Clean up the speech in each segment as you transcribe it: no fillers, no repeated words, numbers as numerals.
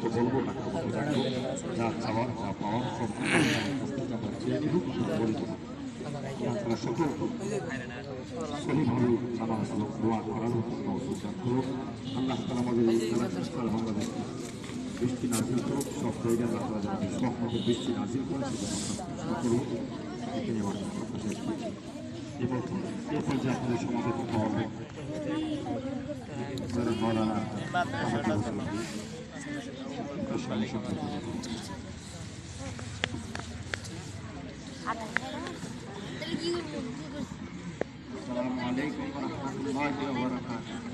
তো বলবো না, যা চাওয়ার যা পাওয়ার সব আমরা চেয়ে নিব, বলবো না। আপনারা সকল সহিভাবে নামাজ এবং দোয়া করার সুযোগ করুন। আল্লাহ তাআলা আমাদের এই খেলাধুলা বাংলাদেশকে বৃষ্টি নাজিল করুক, সব জায়গায় আল্লাহ তাআলা যেন সবমতে বৃষ্টি নাজিল করে সেটা করুন। এখানে আমার কথা শেষ করছি। এ পর্যায়ে আপনাদের সমাবেত হবে মৌলানা আসসালামু আলাইকুম ওয়া রাহমাতুল্লাহি ওয়া বারাকাতুহু।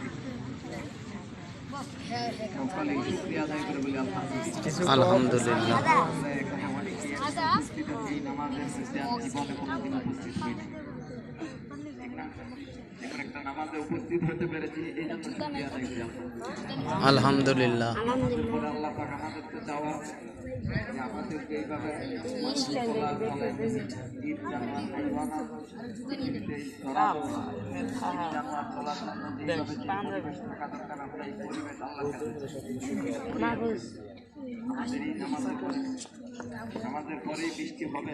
সকালে শুকরিয়া আদায় করে বলি আলহামদুলিল্লাহ। এই নামাজের শেষে জীবনে কোনোদিন উপস্থিত হইনি, ঠিক না? এখন একটা নামাজে উপস্থিত হতে পেরেছি, এই জন্য শুকরিয়া আদায় করি আলহামদুলিল্লাহ। আল্লাহ পাক আমাদেরকে চাওয়া যে আমাদেরকে এইভাবে আমাদের পরেই বৃষ্টি হবে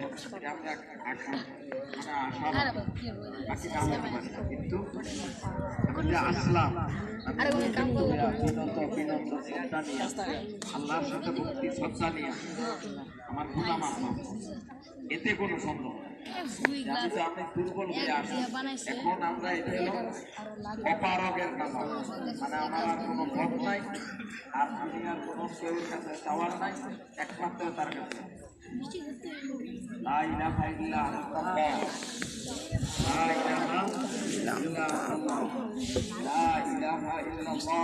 কিন্তু আসলাম আল্লাহর সাথে ভক্তি শ্রদ্ধা নিয়ে আমার গুনাহ মাফ হবে, এতে কোনো সন্দেহ নেই। আমি তো অনেক দুর্বল হয়ে আসি, এখন আমরা এটা হলো অপারগের কাজ, মানে আমার আর কোনো ভোট নাই, আর আমি আর কোনো কেউ কাছে চাওয়ার নাই, একমাত্র তার কাছে। লা ইলাহা ইল্লাল্লাহ, লা ইলাহা ইল্লাল্লাহ, লা ইলাহা ইল্লাল্লাহ।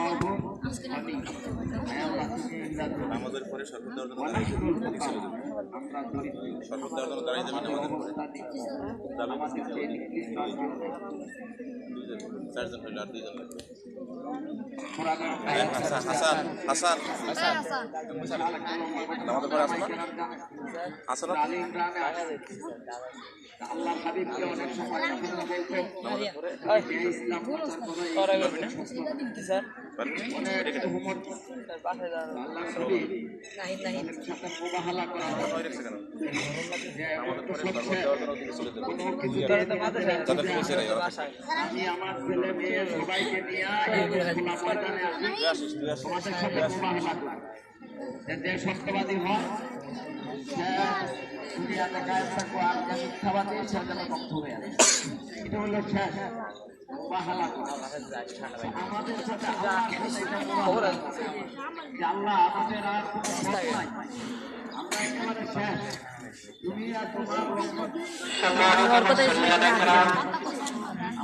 আমাদের পরে শরবত দেওয়ার জন্য শরবত দেওয়ার জন্য দাঁড়িয়ে দেবেন আমাদের চারজন হইল আর দুইজন লাগবে। হাসান হাসান আমাদের পরে আসো না, আসো না। আল্লাহ হাবিবকে অনেক সময় আমি আমার ছেলে মেয়ে সবাইকে নিয়ে তোমাদের সাথে যে সত্যবাদী হয় দুনিয়াতে কায়েম থাকবো, আর যে মিথ্যাবাদী সে যেন বন্ধ হয়ে আছে। এটা হলো শেষ আমাদের সাথে আল্লাহ আমাদের আর কোনো ভোট নাই, আমরা একেবারে শেষ। দুনিয়া তোমার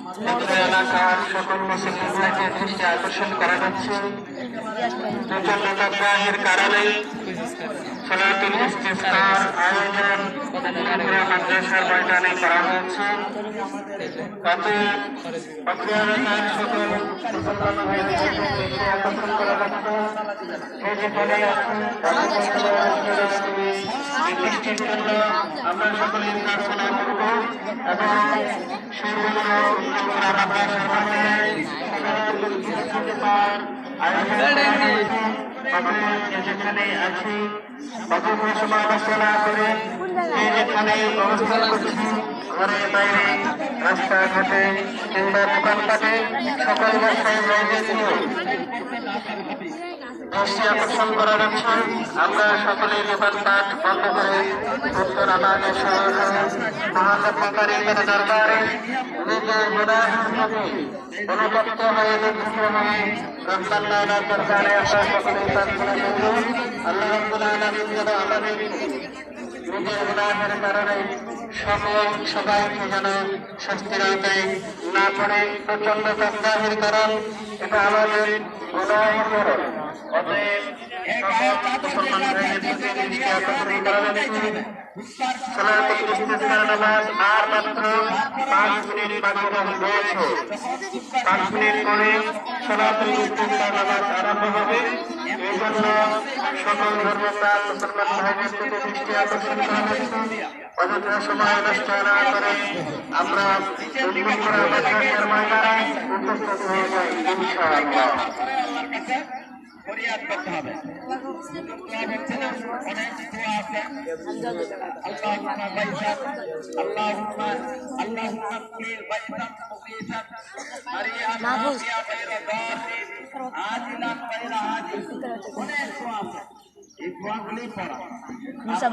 আমাদের এলাকার সকল মুসলমানকে দৃষ্টি আকর্ষণ করা হচ্ছে কারণে সালাতুল ইস্তিসকার আয়োজন মাদ্রাসার ময়দানে করা হয়েছে। এলাকার সকল মুসলমান ভাইদেরকে দৃষ্টি আকর্ষণ করা হচ্ছে বৃষ্টির জন্য আমরা সকলে প্রার্থনা করব এবং যেখানে আছি সমালোচনা করে যেখানে অবস্থান করছি, ঘরে বাইরে রাস্তাঘাটে কিংবা দোকানপাটে সকল ব্যবসায়ী দৃষ্টি আকর্ষণ করা যাচ্ছে। আমরা সকলে দোকানপাট বন্ধ করে উত্তর আমাদের মহাকারীদের দরবারে নিজের অনুতপ্ত হয়ে দুঃখিত হয়ে রব্বানার দরবারে আমরা সকলে প্রার্থনা করব আল্লাহ রাব্বুল আলামিন যেন আমাদের নিজের গুনাহের কারণে সবাইকে যেন শাস্তির আওতায় না পড়ে। প্রচন্ড তাপদাহের কারণ এটা আমাদের গুনাহের কারণ। অতএব সালাতুল ইস্তিসকার নামাজ আর মাত্র 5 মিনিট বাকি রয়েছে। 5 মিনিট পরে সালাতুল ইস্তিসকার নামাজ আরম্ভ হবে। এই জন্য সকল ধর্মপ্রাণ মুসলমান ভাইদের থেকে দৃষ্টি আকর্ষণ করা হয়েছে। অযথা সময় নষ্ট না করে আমরা ময়দানে উপস্থিত হয়ে যাই ইনশাআল্লাহ। ফরিয়াদ করতে হবে। দোয়া করছে না, অনেক দোয়া আছে। আল্লাহুম্মা বাইতান আল্লাহুম্মা কুলিল বাইতান মুগীতান মারিয়ান নাফিয়া গায়রা দারিন আজিলান গায়রা আজিল। অনেক দোয়া আছে, এই দোয়াগুলি পড়া।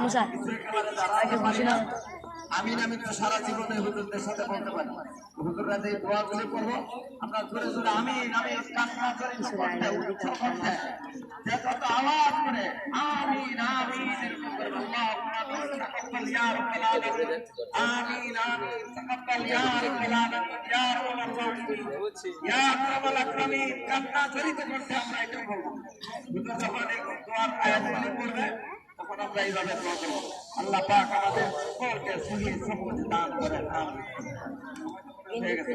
মুসা আমিন আমিন তো সারা জীবনে হুজুরদের সাথে বলতে পারি। হুজুররা যে দোয়াগুলি করবো আমরা জোরে জোরে আমিন আমিন কান্না করে করতে উচ্চ করতে যে যত আওয়াজ করে আমিন আমিন এরকম করে আল্লাহুম্মা তাকাব্বাল ইয়া রাব্বাল আলামিন আমিন আমিন তাকাব্বাল ইয়া রাব্বাল আলামিন ইয়া রাব্বাল আলামিন ইয়া আকরামাল আকরামিন কান্না জড়িত করতে আমরা এটা বলবো। হুজুর যখন এই দোয়ার আয়াতগুলি পড়বে তখন আমরা এইভাবে দোয়া করব। আল্লাহ পাক আমাদের সকলকে সহি সম্পদ দান করেন। আমিন। ঠিক আছে।